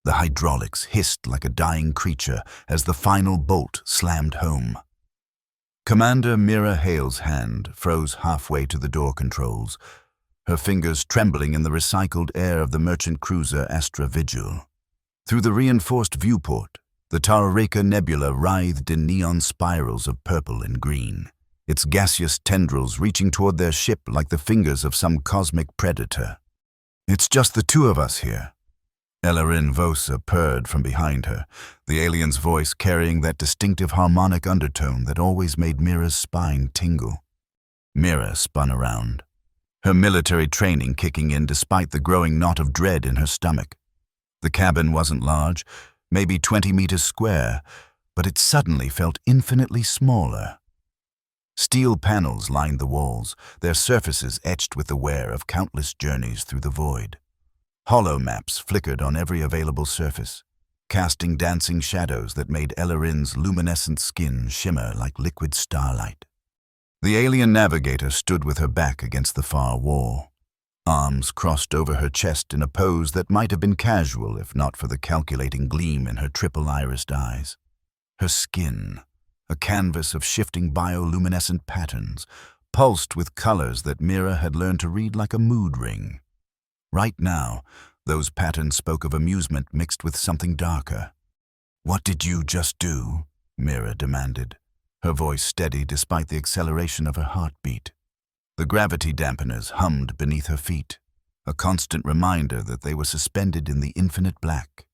The hydraulics hissed like a dying creature as the final bolt slammed home. Commander Mira Hale's hand froze halfway to the door controls, her fingers trembling in the recycled air of the merchant cruiser Astra Vigil. Through the reinforced viewport, the Tarareka Nebula writhed in neon spirals of purple and green, its gaseous tendrils reaching toward their ship like the fingers of some cosmic predator. "It's just the two of us here," Ellerin Vosa purred from behind her, the alien's voice carrying that distinctive harmonic undertone that always made Mira's spine tingle. Mira spun around, her military training kicking in despite the growing knot of dread in her stomach. The cabin wasn't large, maybe 20 meters square, but it suddenly felt infinitely smaller. Steel panels lined the walls, their surfaces etched with the wear of countless journeys through the void. Hollow maps flickered on every available surface, casting dancing shadows that made Ellerin's luminescent skin shimmer like liquid starlight. The alien navigator stood with her back against the far wall, arms crossed over her chest in a pose that might have been casual if not for the calculating gleam in her triple-irised eyes. Her skin, a canvas of shifting bioluminescent patterns, pulsed with colors that Mira had learned to read like a mood ring. Right now, those patterns spoke of amusement mixed with something darker. "What did you just do?" Mira demanded, her voice steady despite the acceleration of her heartbeat. The gravity dampeners hummed beneath her feet, a constant reminder that they were suspended in the infinite black,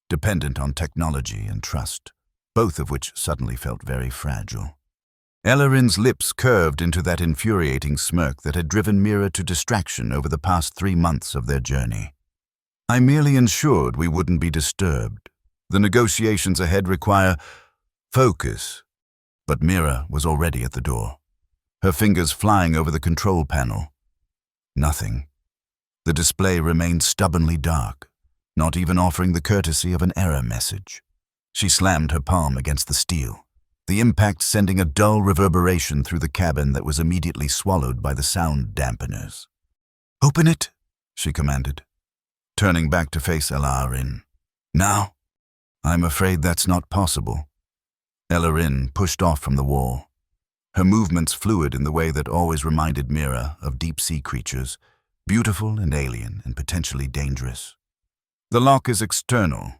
dependent on technology and trust, both of which suddenly felt very fragile. Ellerin's lips curved into that infuriating smirk that had driven Mira to distraction over the past 3 months of their journey. "I merely ensured we wouldn't be disturbed. The negotiations ahead require focus." But Mira was already at the door, her fingers flying over the control panel. Nothing. The display remained stubbornly dark, not even offering the courtesy of an error message. She slammed her palm against the steel, the impact sending a dull reverberation through the cabin that was immediately swallowed by the sound dampeners. "Open it," she commanded, turning back to face Ellerin. "Now?" "I'm afraid that's not possible." Ellerin pushed off from the wall, her movements fluid in the way that always reminded Mira of deep-sea creatures, beautiful and alien and potentially dangerous. "The lock is external,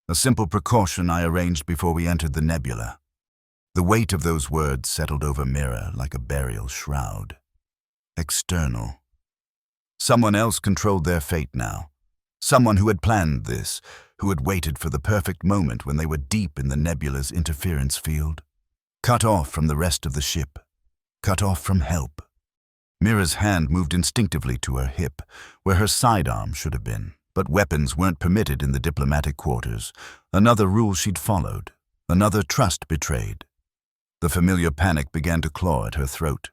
a simple precaution I arranged before we entered the nebula." The weight of those words settled over Mira like a burial shroud. External. Someone else controlled their fate now. Someone who had planned this, who had waited for the perfect moment when they were deep in the nebula's interference field. Cut off from the rest of the ship. Cut off from help. Mira's hand moved instinctively to her hip, where her sidearm should have been, but weapons weren't permitted in the diplomatic quarters. Another rule she'd followed, another trust betrayed. The familiar panic began to claw at her throat,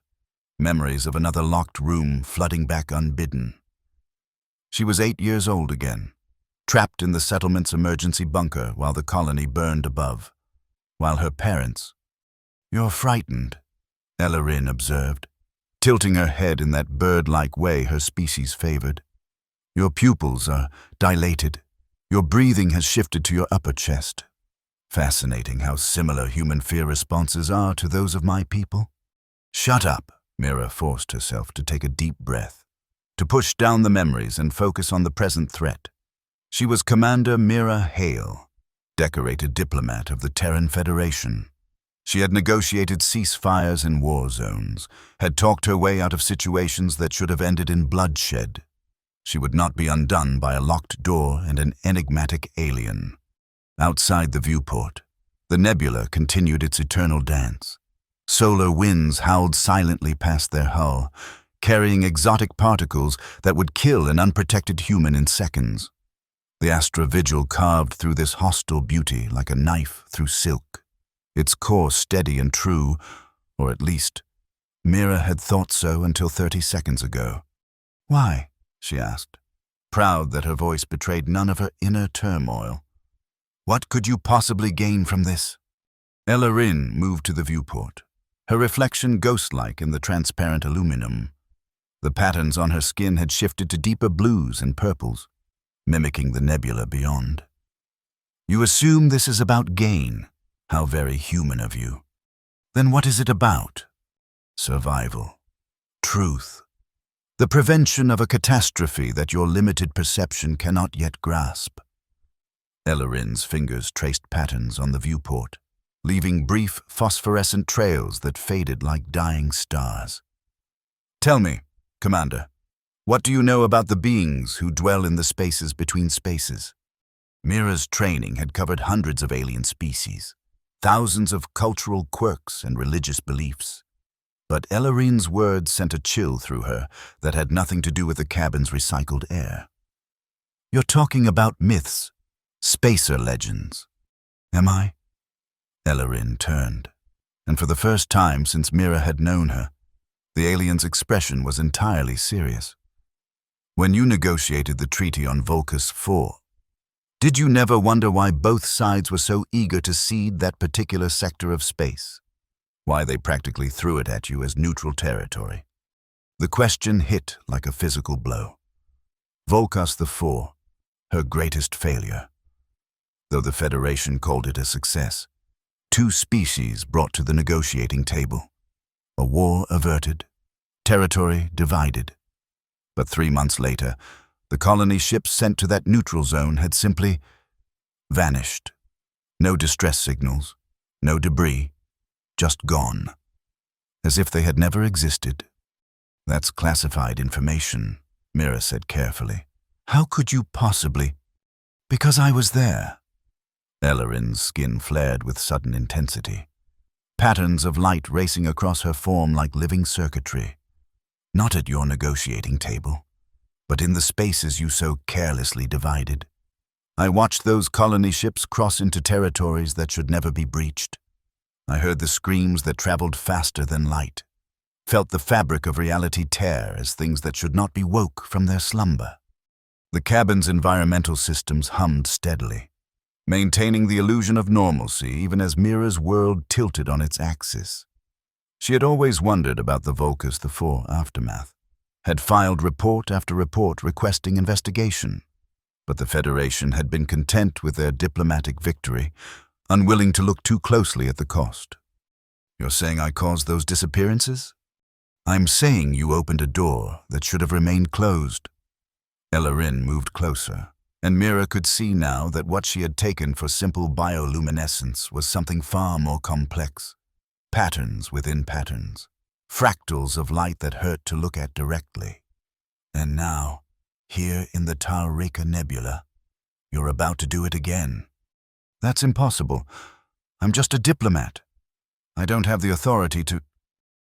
memories of another locked room flooding back unbidden. She was 8 years old again, trapped in the settlement's emergency bunker while the colony burned above, while her parents— "You're frightened," Ellerin observed, tilting her head in that bird-like way her species favored. "Your pupils are dilated. Your breathing has shifted to your upper chest. Fascinating how similar human fear responses are to those of my people." "Shut up," Mira forced herself to take a deep breath, to push down the memories and focus on the present threat. She was Commander Mira Hale, decorated diplomat of the Terran Federation. She had negotiated ceasefires in war zones, had talked her way out of situations that should have ended in bloodshed. She would not be undone by a locked door and an enigmatic alien. Outside the viewport, the nebula continued its eternal dance. Solar winds howled silently past their hull, carrying exotic particles that would kill an unprotected human in seconds. The Astra Vigil carved through this hostile beauty like a knife through silk, its core steady and true, or at least, Mira had thought so until 30 seconds ago. "Why?" she asked, proud that her voice betrayed none of her inner turmoil. "What could you possibly gain from this?" Ellerin moved to the viewport, her reflection ghost-like in the transparent aluminum. The patterns on her skin had shifted to deeper blues and purples, mimicking the nebula beyond. You assume this is about gain. How very human of you. Then what is it about? Survival. Truth. The prevention of a catastrophe that your limited perception cannot yet grasp. Ellerin's fingers traced patterns on the viewport, leaving brief phosphorescent trails that faded like dying stars. Tell me, Commander, what do you know about the beings who dwell in the spaces between spaces? Mira's training had covered hundreds of alien species, thousands of cultural quirks and religious beliefs. But Ellerin's words sent a chill through her that had nothing to do with the cabin's recycled air. You're talking about myths, spacer legends. Am I? Ellerin turned, and for the first time since Mira had known her, the alien's expression was entirely serious. When you negotiated the treaty on Vulcus 4, did you never wonder why both sides were so eager to cede that particular sector of space? Why they practically threw it at you as neutral territory? The question hit like a physical blow. Vulcus 4, her greatest failure. Though the Federation called it a success, 2 species brought to the negotiating table. A war averted, territory divided. But 3 months later, the colony ships sent to that neutral zone had simply vanished. No distress signals, no debris, just gone. As if they had never existed. That's classified information, Mira said carefully. How could you possibly? Because I was there. Ellerin's skin flared with sudden intensity. Patterns of light racing across her form like living circuitry. Not at your negotiating table, but in the spaces you so carelessly divided. I watched those colony ships cross into territories that should never be breached. I heard the screams that traveled faster than light, felt the fabric of reality tear as things that should not be woke from their slumber. The cabin's environmental systems hummed steadily, maintaining the illusion of normalcy even as Mira's world tilted on its axis. She had always wondered about the Vulcus 4 aftermath, had filed report after report requesting investigation, but the Federation had been content with their diplomatic victory, unwilling to look too closely at the cost. You're saying I caused those disappearances? I'm saying you opened a door that should have remained closed. Ellerin moved closer, and Mira could see now that what she had taken for simple bioluminescence was something far more complex. Patterns within patterns, fractals of light that hurt to look at directly. And now, here in the Taureka Nebula, you're about to do it again. That's impossible. I'm just a diplomat. I don't have the authority to...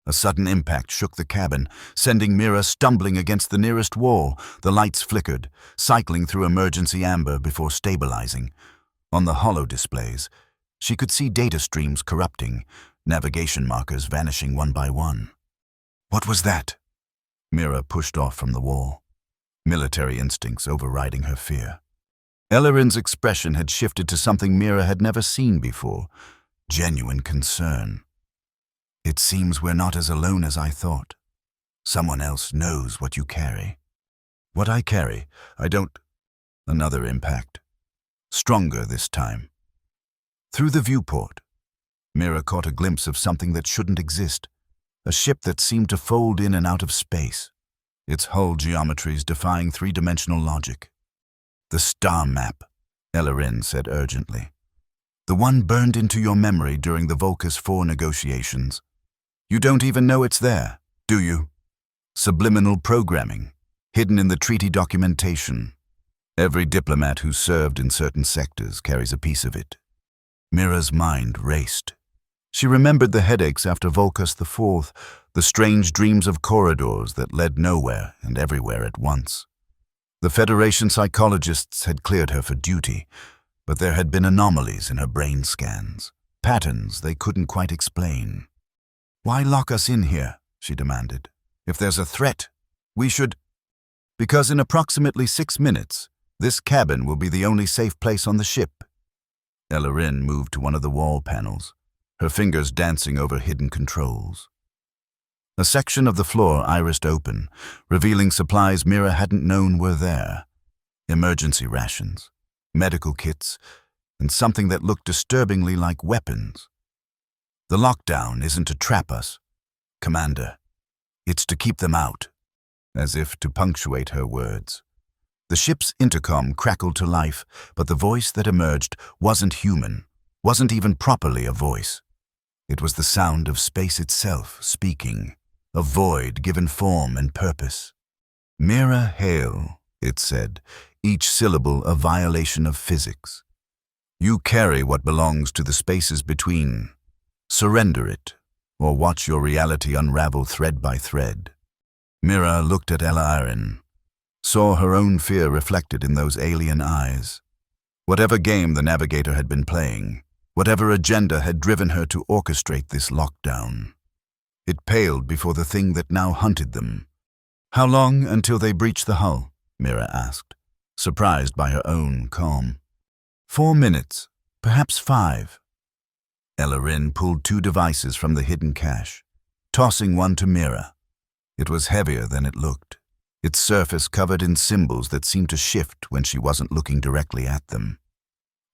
A sudden impact shook the cabin, sending Mira stumbling against the nearest wall. The lights flickered, cycling through emergency amber before stabilizing. On the holo displays, she could see data streams corrupting, navigation markers vanishing one by one. What was that? Mira pushed off from the wall, military instincts overriding her fear. Ellerin's expression had shifted to something Mira had never seen before, genuine concern. It seems we're not as alone as I thought. Someone else knows what you carry. What I carry, I don't... Another impact. Stronger this time. Through the viewport, Mira caught a glimpse of something that shouldn't exist, a ship that seemed to fold in and out of space, its hull geometries defying three-dimensional logic. The star map, Ellerin said urgently. The one burned into your memory during the Vulcus 4 negotiations. You don't even know it's there, do you? Subliminal programming, hidden in the treaty documentation. Every diplomat who served in certain sectors carries a piece of it. Mira's mind raced. She remembered the headaches after Vulcus 4, the strange dreams of corridors that led nowhere and everywhere at once. The Federation psychologists had cleared her for duty, but there had been anomalies in her brain scans, patterns they couldn't quite explain. Why lock us in here? She demanded. If there's a threat, we should... Because in approximately 6 minutes, this cabin will be the only safe place on the ship. Ellerin moved to one of the wall panels, her fingers dancing over hidden controls. A section of the floor irised open, revealing supplies Mira hadn't known were there. Emergency rations, medical kits, and something that looked disturbingly like weapons. "The lockdown isn't to trap us, Commander. It's to keep them out," as if to punctuate her words. The ship's intercom crackled to life, but the voice that emerged wasn't human, wasn't even properly a voice. It was the sound of space itself speaking, a void given form and purpose. "Mira Hale," it said, each syllable a violation of physics. "You carry what belongs to the spaces between. Surrender it, or watch your reality unravel thread by thread." Mira looked at Elarin, saw her own fear reflected in those alien eyes. Whatever game the Navigator had been playing, whatever agenda had driven her to orchestrate this lockdown, it paled before the thing that now hunted them. "How long until they breach the hull?" Mira asked, surprised by her own calm. 4 minutes, perhaps 5. Elarin pulled 2 devices from the hidden cache, tossing one to Mira. It was heavier than it looked, its surface covered in symbols that seemed to shift when she wasn't looking directly at them.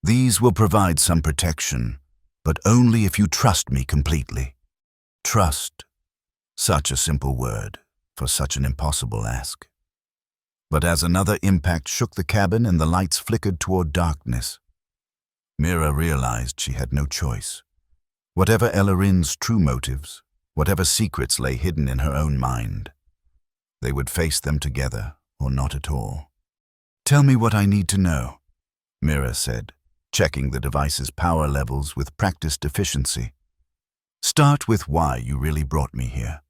"These will provide some protection, but only if you trust me completely." Trust. Such a simple word for such an impossible ask. But as another impact shook the cabin and the lights flickered toward darkness, Mira realized she had no choice. Whatever Elarin's true motives, whatever secrets lay hidden in her own mind, they would face them together or not at all. "Tell me what I need to know," Mira said, checking the device's power levels with practiced efficiency. "Start with why you really brought me here."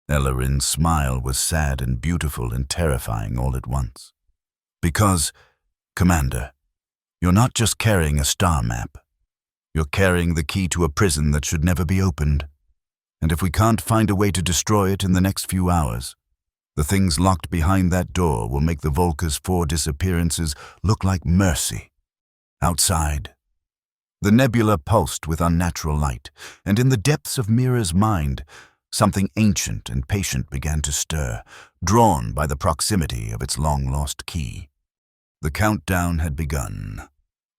Elarin's smile was sad and beautiful and terrifying all at once. "Because, Commander, you're not just carrying a star map. You're carrying the key to a prison that should never be opened. And if we can't find a way to destroy it in the next few hours, the things locked behind that door will make the Volca's 4 disappearances look like mercy. Outside." The nebula pulsed with unnatural light, and in the depths of Mira's mind, something ancient and patient began to stir, drawn by the proximity of its long-lost key. The countdown had begun.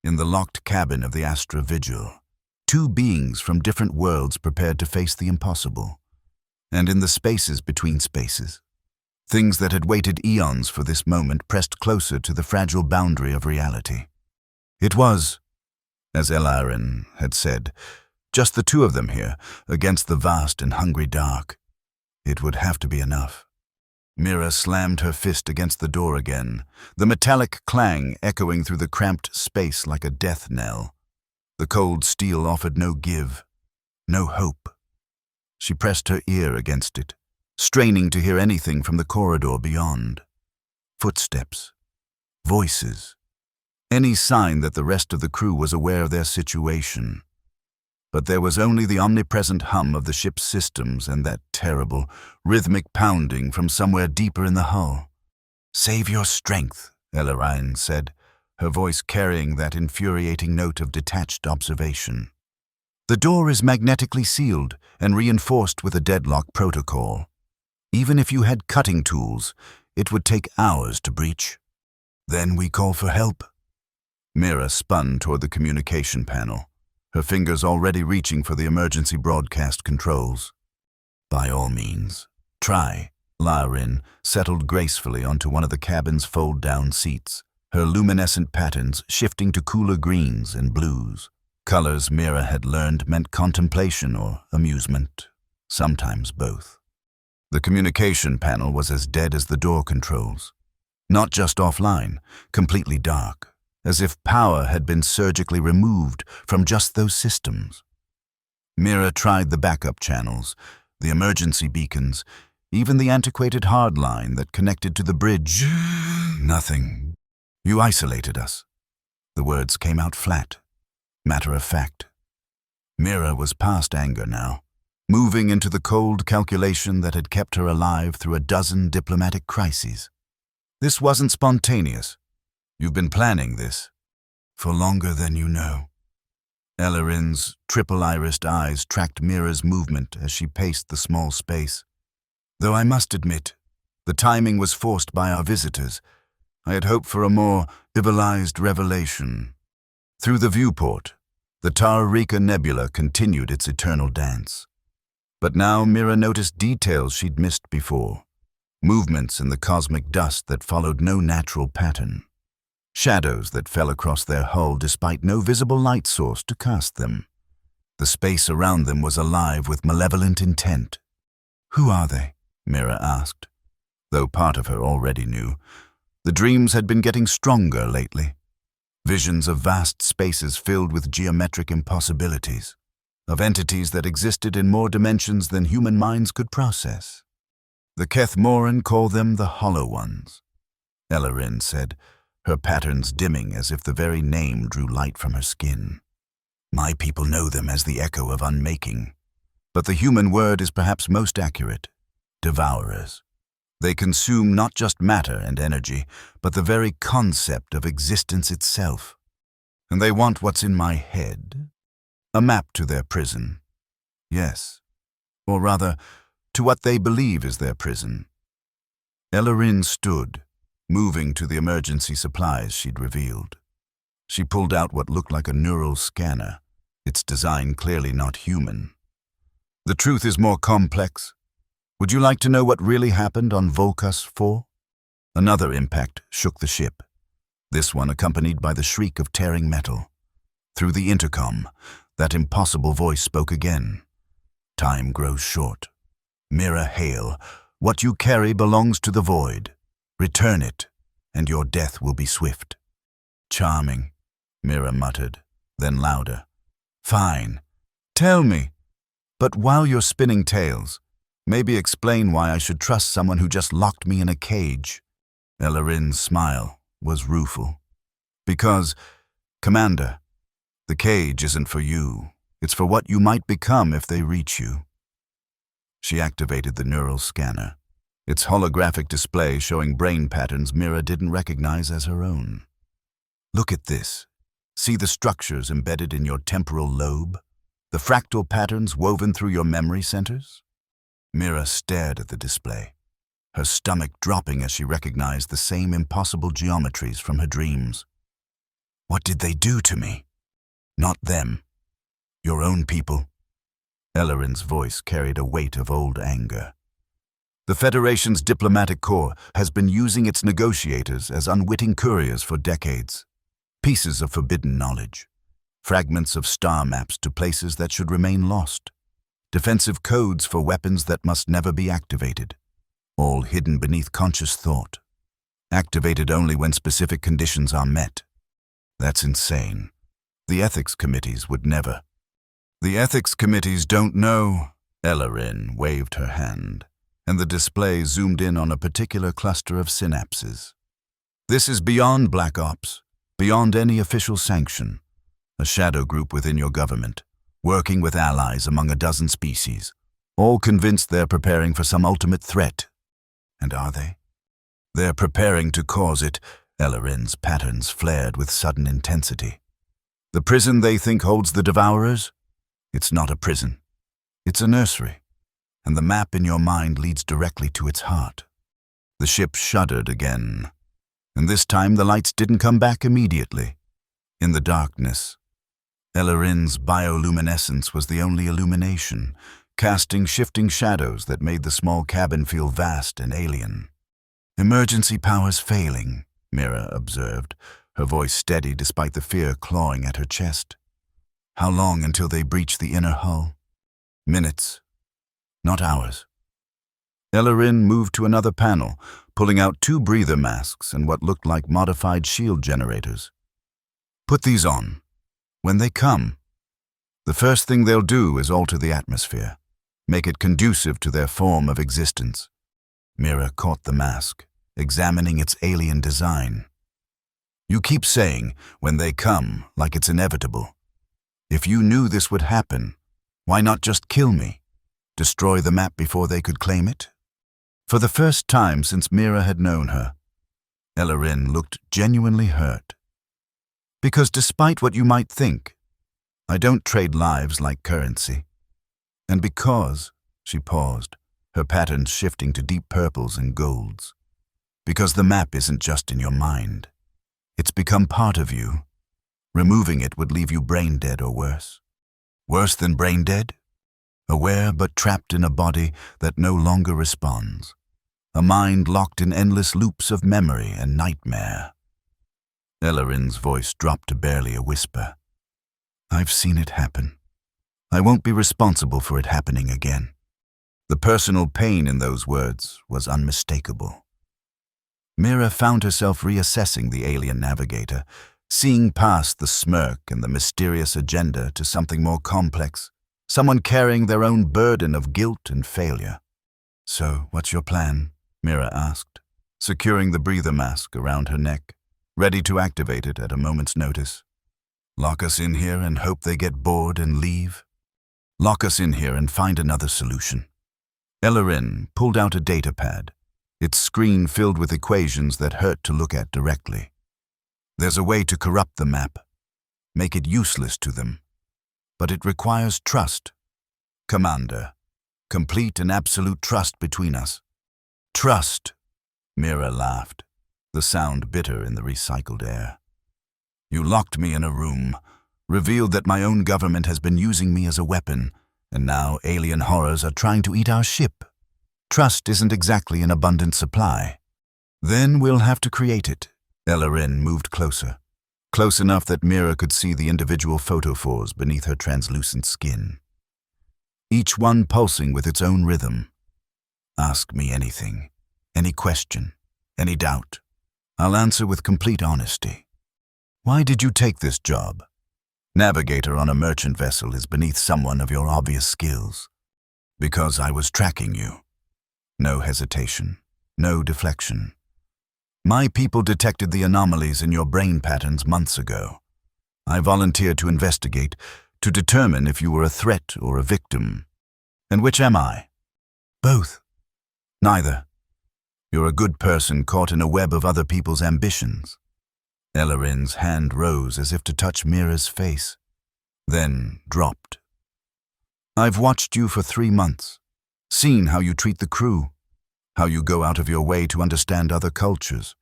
In the locked cabin of the Astra Vigil, 2 beings from different worlds prepared to face the impossible. And in the spaces between spaces, things that had waited eons for this moment pressed closer to the fragile boundary of reality. It was, as Elarin had said, just the 2 of them here, against the vast and hungry dark. It would have to be enough. Mira slammed her fist against the door again, the metallic clang echoing through the cramped space like a death knell. The cold steel offered no give, no hope. She pressed her ear against it, straining to hear anything from the corridor beyond. Footsteps, voices, any sign that the rest of the crew was aware of their situation. But there was only the omnipresent hum of the ship's systems and that terrible, rhythmic pounding from somewhere deeper in the hull. "Save your strength," Elarin said, her voice carrying that infuriating note of detached observation. "The door is magnetically sealed and reinforced with a deadlock protocol. Even if you had cutting tools, it would take hours to breach. Then we call for help." Mira spun toward the communication panel, her fingers already reaching for the emergency broadcast controls. "By all means, try." Elarin settled gracefully onto one of the cabin's fold-down seats, her luminescent patterns shifting to cooler greens and blues. Colors Mira had learned meant contemplation or amusement, sometimes both. The communication panel was as dead as the door controls. Not just offline, completely dark, as if power had been surgically removed from just those systems. Mira tried the backup channels, the emergency beacons, even the antiquated hardline that connected to the bridge. "Nothing. You isolated us." The words came out flat, matter of fact. Mira was past anger now, moving into the cold calculation that had kept her alive through a dozen diplomatic crises. "This wasn't spontaneous. You've been planning this for longer than you know." Elarin's triple-irised eyes tracked Mira's movement as she paced the small space. "Though I must admit, the timing was forced by our visitors. I had hoped for a more civilized revelation." Through the viewport, the Tararika Nebula continued its eternal dance. But now Mira noticed details she'd missed before, movements in the cosmic dust that followed no natural pattern, shadows that fell across their hull despite no visible light source to cast them. The space around them was alive with malevolent intent. "Who are they?" Mira asked, though part of her already knew. The dreams had been getting stronger lately. Visions of vast spaces filled with geometric impossibilities, of entities that existed in more dimensions than human minds could process. The Kethmoran call them the Hollow Ones, Ellerin said, her patterns dimming as if the very name drew light from her skin. My people know them as the echo of unmaking, but the human word is perhaps most accurate: devourers. They consume not just matter and energy, but the very concept of existence itself. And they want what's in my head. A map to their prison. Yes. Or rather, to what they believe is their prison. Ellerin stood, moving to the emergency supplies she'd revealed. She pulled out what looked like a neural scanner, its design clearly not human. The truth is more complex. Would you like to know what really happened on Volcas 4? Another impact shook the ship, this one accompanied by the shriek of tearing metal. Through the intercom, that impossible voice spoke again. Time grows short. Mira Hale, what you carry belongs to the void. Return it, and your death will be swift. Charming, Mira muttered, then louder. Fine. Tell me. But while you're spinning tales, maybe explain why I should trust someone who just locked me in a cage. Ellerin's smile was rueful. Because, Commander, the cage isn't for you. It's for what you might become if they reach you. She activated the neural scanner, its holographic display showing brain patterns Mira didn't recognize as her own. Look at this. See the structures embedded in your temporal lobe? The fractal patterns woven through your memory centers? Mira stared at the display, her stomach dropping as she recognized the same impossible geometries from her dreams. What did they do to me? Not them. Your own people. Ellerin's voice carried a weight of old anger. The Federation's diplomatic corps has been using its negotiators as unwitting couriers for decades. Pieces of forbidden knowledge, fragments of star maps to places that should remain lost, defensive codes for weapons that must never be activated, all hidden beneath conscious thought, activated only when specific conditions are met. That's insane. The ethics committees would never. The ethics committees don't know. Ellerin waved her hand, and the display zoomed in on a particular cluster of synapses. This is beyond Black Ops, beyond any official sanction. A shadow group within your government, working with allies among a dozen species, all convinced they're preparing for some ultimate threat. And are they? They're preparing to cause it. Ellerin's patterns flared with sudden intensity. The prison they think holds the Devourers? It's not a prison. It's a nursery, and the map in your mind leads directly to its heart. The ship shuddered again, and this time the lights didn't come back immediately. In the darkness, Ellerin's bioluminescence was the only illumination, casting shifting shadows that made the small cabin feel vast and alien. Emergency powers failing, Mira observed, her voice steady despite the fear clawing at her chest. How long until they breach the inner hull? Minutes, not hours. Ellerin moved to another panel, pulling out 2 breather masks and what looked like modified shield generators. Put these on. When they come, the first thing they'll do is alter the atmosphere, make it conducive to their form of existence. Mira caught the mask, examining its alien design. You keep saying, when they come, like it's inevitable. If you knew this would happen, why not just kill me? Destroy the map before they could claim it? For the first time since Mira had known her, Ellerin looked genuinely hurt. Because despite what you might think, I don't trade lives like currency. And because, she paused, her patterns shifting to deep purples and golds. Because the map isn't just in your mind. It's become part of you. Removing it would leave you brain dead or worse. Worse than brain dead? Aware but trapped in a body that no longer responds. A mind locked in endless loops of memory and nightmare. Ellerin's voice dropped to barely a whisper. I've seen it happen. I won't be responsible for it happening again. The personal pain in those words was unmistakable. Mira found herself reassessing the alien navigator, seeing past the smirk and the mysterious agenda to something more complex, someone carrying their own burden of guilt and failure. So, what's your plan? Mira asked, securing the breather mask around her neck, ready to activate it at a moment's notice. Lock us in here and hope they get bored and leave? Lock us in here and find another solution. Ellerin pulled out a data pad, its screen filled with equations that hurt to look at directly. There's a way to corrupt the map, make it useless to them. But it requires trust. Commander, complete and absolute trust between us. Trust, Mira laughed, the sound bitter in the recycled air. You locked me in a room, revealed that my own government has been using me as a weapon, and now alien horrors are trying to eat our ship. Trust isn't exactly an abundant supply. Then we'll have to create it. Ellerin moved closer, close enough that Mira could see the individual photophores beneath her translucent skin. Each one pulsing with its own rhythm. Ask me anything, any question, any doubt. I'll answer with complete honesty. Why did you take this job? Navigator on a merchant vessel is beneath someone of your obvious skills. Because I was tracking you. No hesitation, no deflection. My people detected the anomalies in your brain patterns months ago. I volunteered to investigate, to determine if you were a threat or a victim. And which am I? Both. Neither. You're a good person caught in a web of other people's ambitions. Ellerin's hand rose as if to touch Mira's face, then dropped. I've watched you for 3 months, seen how you treat the crew, how you go out of your way to understand other cultures,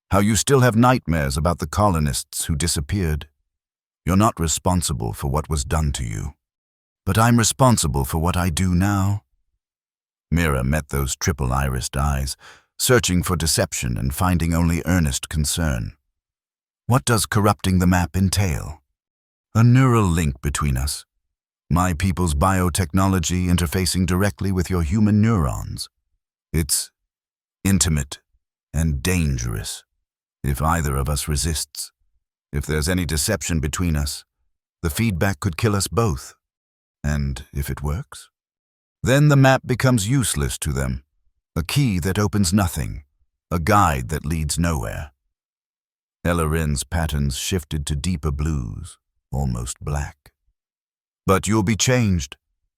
how you still have nightmares about the colonists who disappeared. You're not responsible for what was done to you, but I'm responsible for what I do now. Mira met those triple-irised eyes, searching for deception and finding only earnest concern. What does corrupting the map entail? A neural link between us. My people's biotechnology interfacing directly with your human neurons. It's intimate and dangerous. If either of us resists, if there's any deception between us, the feedback could kill us both. And if it works, then the map becomes useless to them. A key that opens nothing, a guide that leads nowhere. Ellerin's patterns shifted to deeper blues, almost black. But you'll be changed.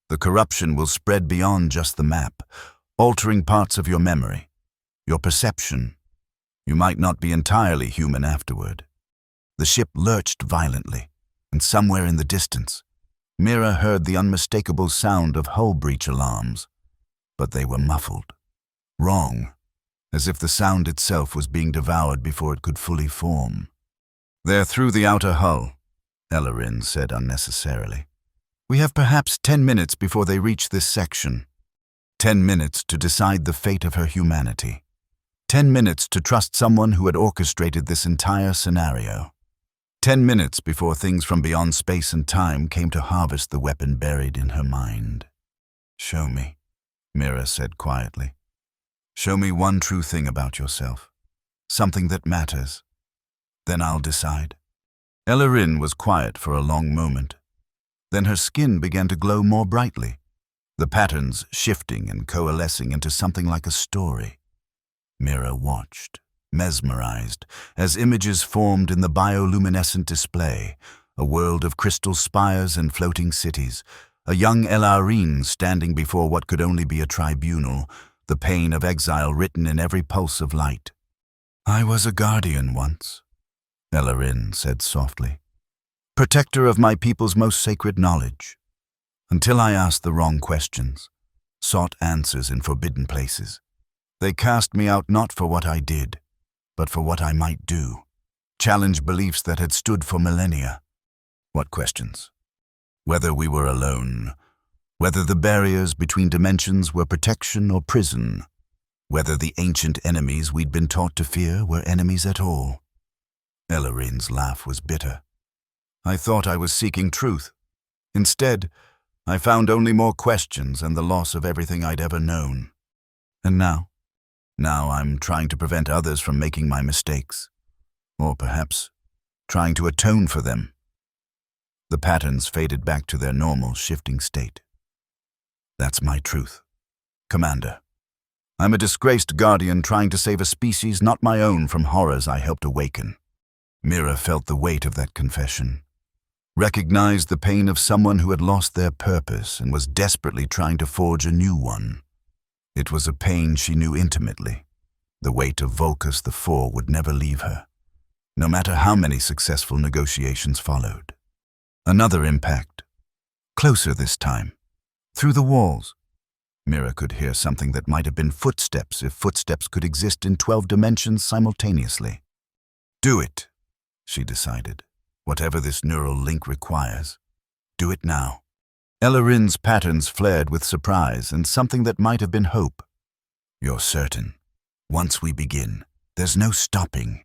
The corruption will spread beyond just the map, altering parts of your memory, your perception. You might not be entirely human afterward. The ship lurched violently, and somewhere in the distance, Mira heard the unmistakable sound of hull breach alarms. But they were muffled. Wrong. As if the sound itself was being devoured before it could fully form. They're through the outer hull, Ellerin said unnecessarily. We have perhaps 10 minutes before they reach this section. 10 minutes to decide the fate of her humanity. 10 minutes to trust someone who had orchestrated this entire scenario. 10 minutes before things from beyond space and time came to harvest the weapon buried in her mind. Show me, Mira said quietly. Show me one true thing about yourself, something that matters. Then I'll decide. Ellerin was quiet for a long moment. Then her skin began to glow more brightly, the patterns shifting and coalescing into something like a story. Mira watched, mesmerized, as images formed in the bioluminescent display, a world of crystal spires and floating cities, a young Ellerin standing before what could only be a tribunal, the pain of exile written in every pulse of light. I was a guardian once, Ellerin said softly, protector of my people's most sacred knowledge, until I asked the wrong questions, sought answers in forbidden places. They cast me out not for what I did, but for what I might do. challenge beliefs that had stood for millennia. What questions? Whether we were alone, whether the barriers between dimensions were protection or prison, whether the ancient enemies we'd been taught to fear were enemies at all. Ellarine's laugh was bitter. I thought I was seeking truth. Instead, I found only more questions and the loss of everything I'd ever known. And now I'm trying to prevent others from making my mistakes. Or perhaps trying to atone for them. The patterns faded back to their normal, shifting state. That's my truth, Commander. I'm a disgraced guardian trying to save a species not my own from horrors I helped awaken. Mira felt the weight of that confession, recognized the pain of someone who had lost their purpose and was desperately trying to forge a new one. It was a pain she knew intimately. The weight of Vulcus the Four would never leave her, no matter how many successful negotiations followed. Another impact. Closer this time. Through the walls. Mira could hear something that might have been footsteps if footsteps could exist in 12 dimensions simultaneously. Do it, she decided. Whatever this neural link requires. Do it now. Ellarine's patterns flared with surprise and something that might have been hope. You're certain. Once we begin, there's no stopping.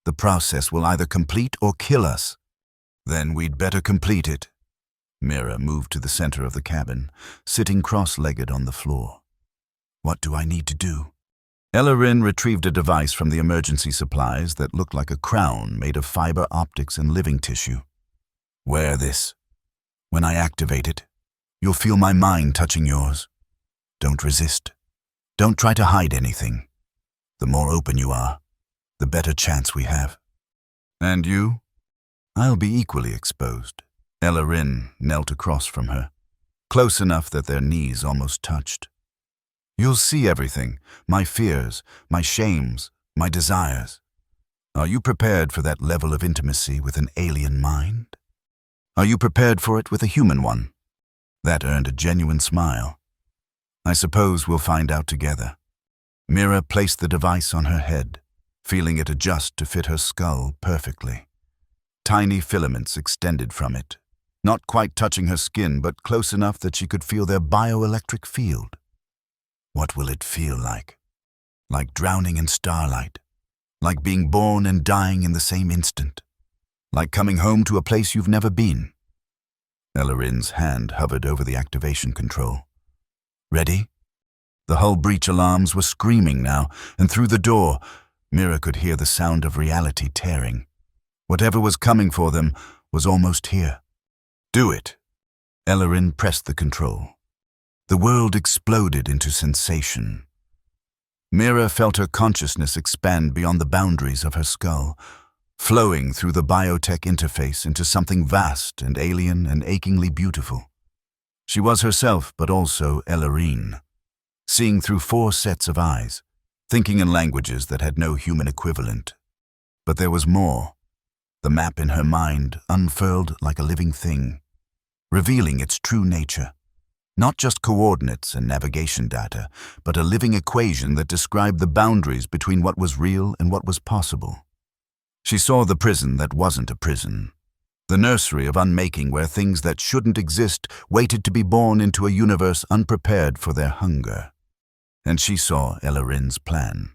The process will either complete or kill us. Then we'd better complete it. Mira moved to the center of the cabin, sitting cross-legged on the floor. What do I need to do? Ellarine retrieved a device from the emergency supplies that looked like a crown made of fiber optics and living tissue. Wear this. When I activate it, you'll feel my mind touching yours. Don't resist. Don't try to hide anything. The more open you are, the better chance we have. And you? I'll be equally exposed. Ellarine knelt across from her, close enough that their knees almost touched. You'll see everything, my fears, my shames, my desires. Are you prepared for that level of intimacy with an alien mind? Are you prepared for it with a human one? That earned a genuine smile. I suppose we'll find out together. Mira placed the device on her head, feeling it adjust to fit her skull perfectly. Tiny filaments extended from it, not quite touching her skin, but close enough that she could feel their bioelectric field. What will it feel like? Like drowning in starlight. Like being born and dying in the same instant. Like coming home to a place you've never been. Ellarine's hand hovered over the activation control. Ready? The hull breach alarms were screaming now, and through the door, Mira could hear the sound of reality tearing. Whatever was coming for them was almost here. Do it. Ellarine pressed the control. The world exploded into sensation. Mira felt her consciousness expand beyond the boundaries of her skull, flowing through the biotech interface into something vast and alien and achingly beautiful. She was herself, but also Ellarine, seeing through 4 sets of eyes, thinking in languages that had no human equivalent. But there was more. The map in her mind unfurled like a living thing, revealing its true nature. Not just coordinates and navigation data, but a living equation that described the boundaries between what was real and what was possible. She saw the prison that wasn't a prison, the nursery of unmaking where things that shouldn't exist waited to be born into a universe unprepared for their hunger. And she saw Ellarine's plan,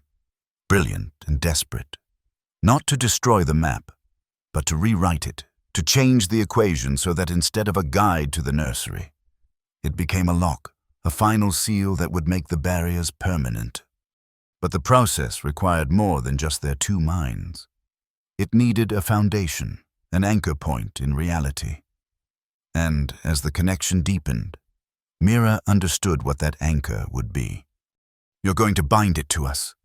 brilliant and desperate, not to destroy the map, but to rewrite it, to change the equation so that instead of a guide to the nursery, it became a lock, a final seal that would make the barriers permanent. But the process required more than just their 2 minds. It needed a foundation, an anchor point in reality. And as the connection deepened, Mira understood what that anchor would be. You're going to bind it to us,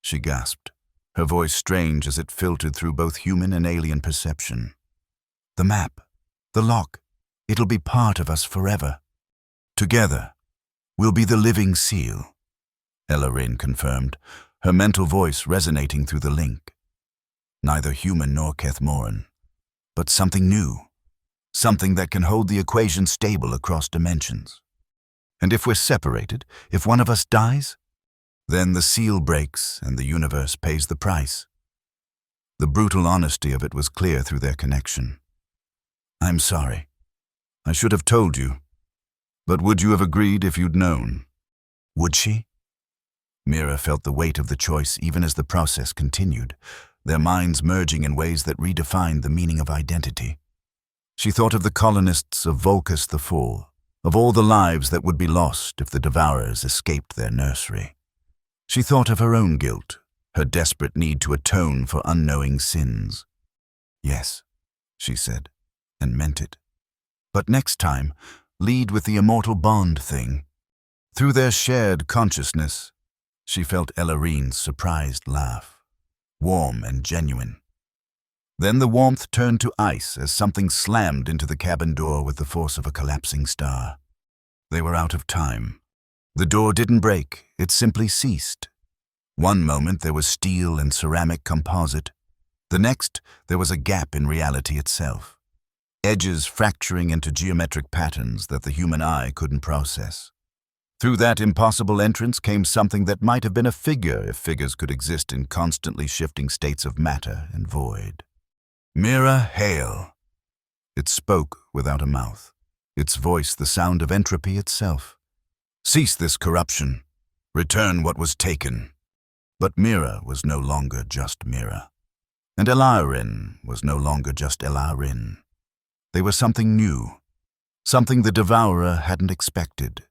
she gasped, her voice strange as it filtered through both human and alien perception. The map, the lock, it'll be part of us forever. Together, we'll be the living seal, Ellarine confirmed, her mental voice resonating through the link. Neither human nor Kethmoran, but something new, something that can hold the equation stable across dimensions. And if we're separated, if one of us dies, then the seal breaks and the universe pays the price. The brutal honesty of it was clear through their connection. "I'm sorry. I should have told you. But would you have agreed if you'd known?" Would she? Mira felt the weight of the choice even as the process continued, their minds merging in ways that redefined the meaning of identity. She thought of the colonists of Volcus the Fall, of all the lives that would be lost if the Devourers escaped their nursery. She thought of her own guilt, her desperate need to atone for unknowing sins. "Yes," she said, and meant it. "But next time, lead with the immortal bond thing." Through their shared consciousness, she felt Elarine's surprised laugh, warm and genuine. Then the warmth turned to ice as something slammed into the cabin door with the force of a collapsing star. They were out of time. The door didn't break, it simply ceased. One moment there was steel and ceramic composite. The next, there was a gap in reality itself. Edges fracturing into geometric patterns that the human eye couldn't process. Through that impossible entrance came something that might have been a figure if figures could exist in constantly shifting states of matter and void. Mira Hale. It spoke without a mouth, its voice the sound of entropy itself. "Cease this corruption. Return what was taken." But Mira was no longer just Mira. And Elarin was no longer just Elarin. They were something new, something the Devourer hadn't expected.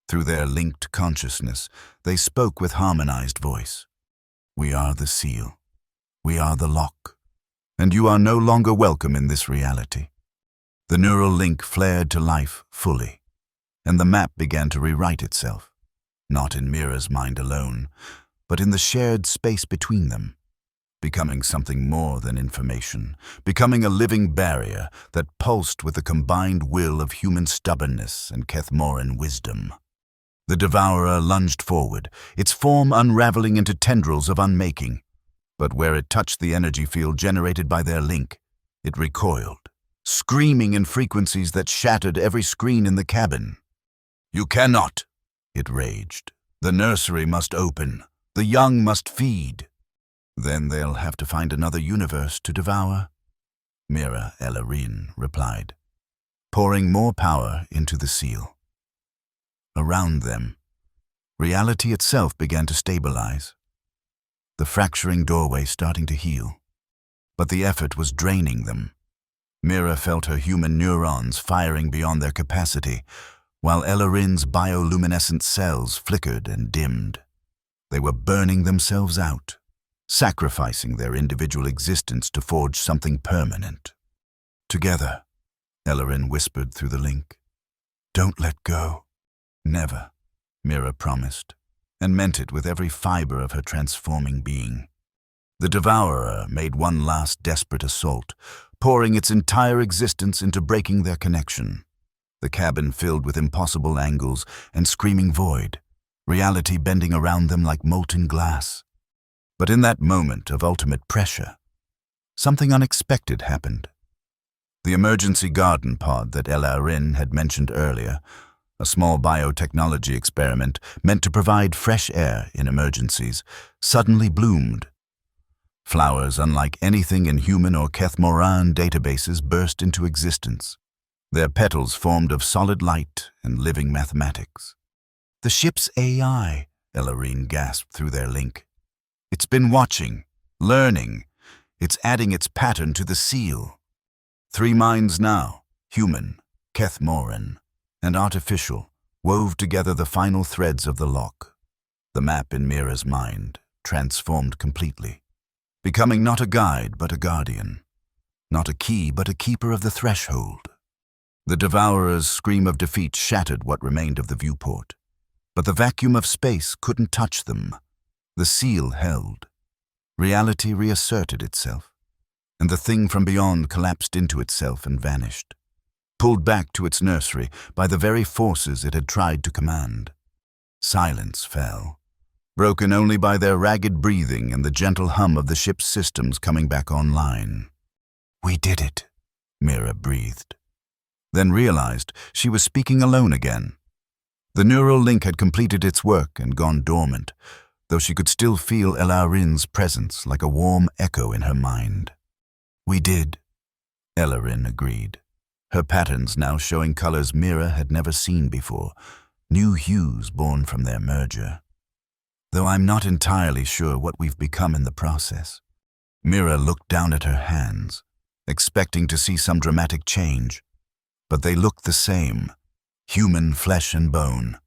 Through their linked consciousness, they spoke with harmonized voice. "We are the seal. We are the lock. And you are no longer welcome in this reality." The neural link flared to life fully, and the map began to rewrite itself, not in Mira's mind alone, but in the shared space between them, becoming something more than information, becoming a living barrier that pulsed with the combined will of human stubbornness and Kethmoran wisdom. The Devourer lunged forward, its form unraveling into tendrils of unmaking. But where it touched the energy field generated by their link, it recoiled, screaming in frequencies that shattered every screen in the cabin. "You cannot," it raged. "The nursery must open. The young must feed." "Then they'll have to find another universe to devour," Mira Elarine replied, pouring more power into the seal. Around them, reality itself began to stabilize, the fracturing doorway starting to heal. But the effort was draining them. Mira felt her human neurons firing beyond their capacity, while Elarine's bioluminescent cells flickered and dimmed. They were burning themselves out, sacrificing their individual existence to forge something permanent. "Together," Elarine whispered through the link. "Don't let go." "Never," Mira promised, and meant it with every fiber of her transforming being. The Devourer made one last desperate assault, pouring its entire existence into breaking their connection. The cabin filled with impossible angles and screaming void, reality bending around them like molten glass. But in that moment of ultimate pressure, something unexpected happened. The emergency garden pod that Elarin had mentioned earlier, a small biotechnology experiment meant to provide fresh air in emergencies, suddenly bloomed. Flowers unlike anything in human or Kethmoran databases burst into existence, their petals formed of solid light and living mathematics. "The ship's AI," Elarine gasped through their link. "It's been watching, learning. It's adding its pattern to the seal. 3 minds now, human, Kethmoran, and artificial, wove together the final threads of the lock." The map in Mira's mind transformed completely, becoming not a guide but a guardian, not a key but a keeper of the threshold. The Devourer's scream of defeat shattered what remained of the viewport, but the vacuum of space couldn't touch them. The seal held. Reality reasserted itself, and the thing from beyond collapsed into itself and vanished, pulled back to its nursery by the very forces it had tried to command. Silence fell, broken only by their ragged breathing and the gentle hum of the ship's systems coming back online. "We did it," Mira breathed, then realized she was speaking alone again. The neural link had completed its work and gone dormant, though she could still feel Elarin's presence like a warm echo in her mind. "We did," Elarin agreed, her patterns now showing colors Mira had never seen before, new hues born from their merger. "Though I'm not entirely sure what we've become in the process." Mira looked down at her hands, expecting to see some dramatic change, but they looked the same, human flesh and bone.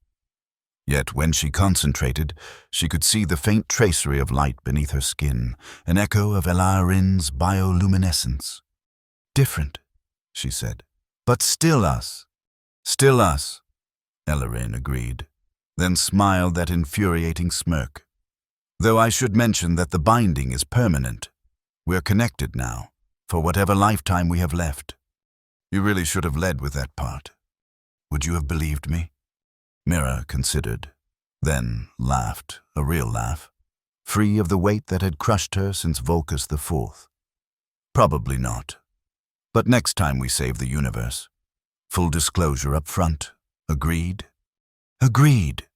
Yet when she concentrated, she could see the faint tracery of light beneath her skin, an echo of Elarin's bioluminescence. "Different," she said, "but still us." "Still us," Elarin agreed, then smiled that infuriating smirk. "Though I should mention that the binding is permanent. We're connected now, for whatever lifetime we have left. You really should have led with that part. Would you have believed me?" Mira considered, then laughed, a real laugh, free of the weight that had crushed her since Vulcus IV. "Probably not. But next time we save the universe. Full disclosure up front. Agreed?" "Agreed."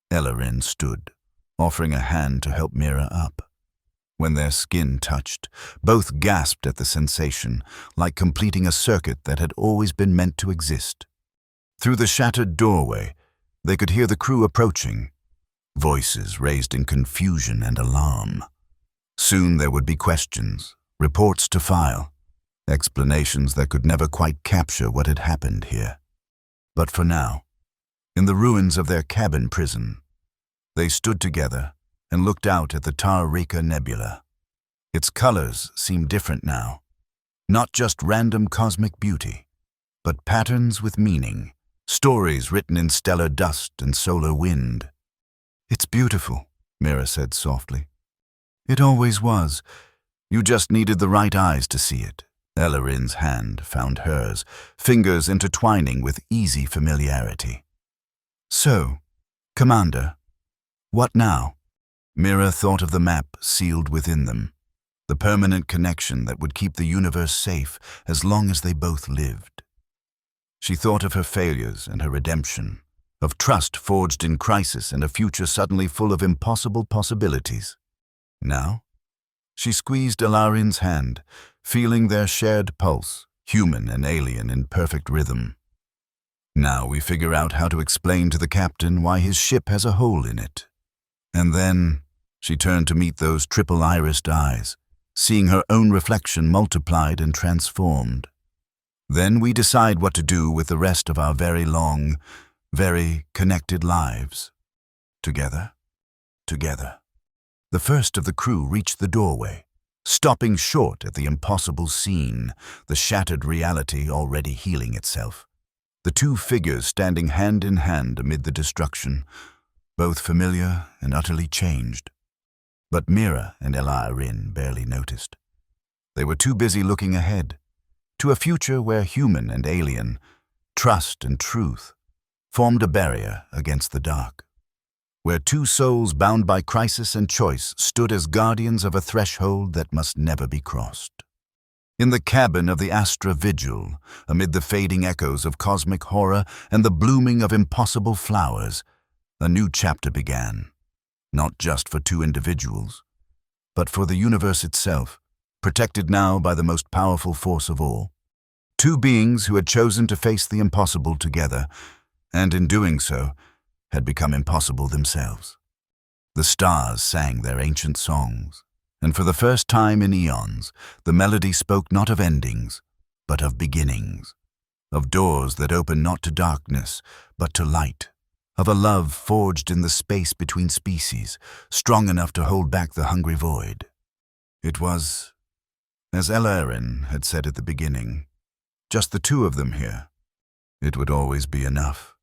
Elarin stood, offering a hand to help Mira up. When their skin touched, both gasped at the sensation, like completing a circuit that had always been meant to exist. Through the shattered doorway, they could hear the crew approaching, voices raised in confusion and alarm. Soon there would be questions, reports to file, explanations that could never quite capture what had happened here. But for now, in the ruins of their cabin prison, they stood together and looked out at the Tar Reka Nebula. Its colors seemed different now, not just random cosmic beauty, but patterns with meaning, stories written in stellar dust and solar wind. "It's beautiful," Mira said softly. "It always was. You just needed the right eyes to see it." Elarin's hand found hers, fingers intertwining with easy familiarity. "So, Commander, what now?" Mira thought of the map sealed within them, the permanent connection that would keep the universe safe as long as they both lived. She thought of her failures and her redemption, of trust forged in crisis and a future suddenly full of impossible possibilities. Now, she squeezed Elarin's hand, feeling their shared pulse, human and alien in perfect rhythm. "Now we figure out how to explain to the captain why his ship has a hole in it." And then she turned to meet those triple-irised eyes, seeing her own reflection multiplied and transformed. "Then we decide what to do with the rest of our very long, very connected lives. Together, together." The first of the crew reached the doorway, stopping short at the impossible scene, the shattered reality already healing itself. The two figures standing hand in hand amid the destruction, both familiar and utterly changed. But Mira and Elarin barely noticed. They were too busy looking ahead, to a future where human and alien, trust and truth, formed a barrier against the dark. Where two souls bound by crisis and choice stood as guardians of a threshold that must never be crossed. In the cabin of the Astra Vigil, amid the fading echoes of cosmic horror and the blooming of impossible flowers, a new chapter began, not just for two individuals, but for the universe itself, protected now by the most powerful force of all. Two beings who had chosen to face the impossible together, and in doing so, had become impossible themselves. The stars sang their ancient songs, and for the first time in eons, the melody spoke not of endings, but of beginnings, of doors that open not to darkness, but to light, of a love forged in the space between species, strong enough to hold back the hungry void. It was, as Elarin had said at the beginning, just the two of them here. It would always be enough.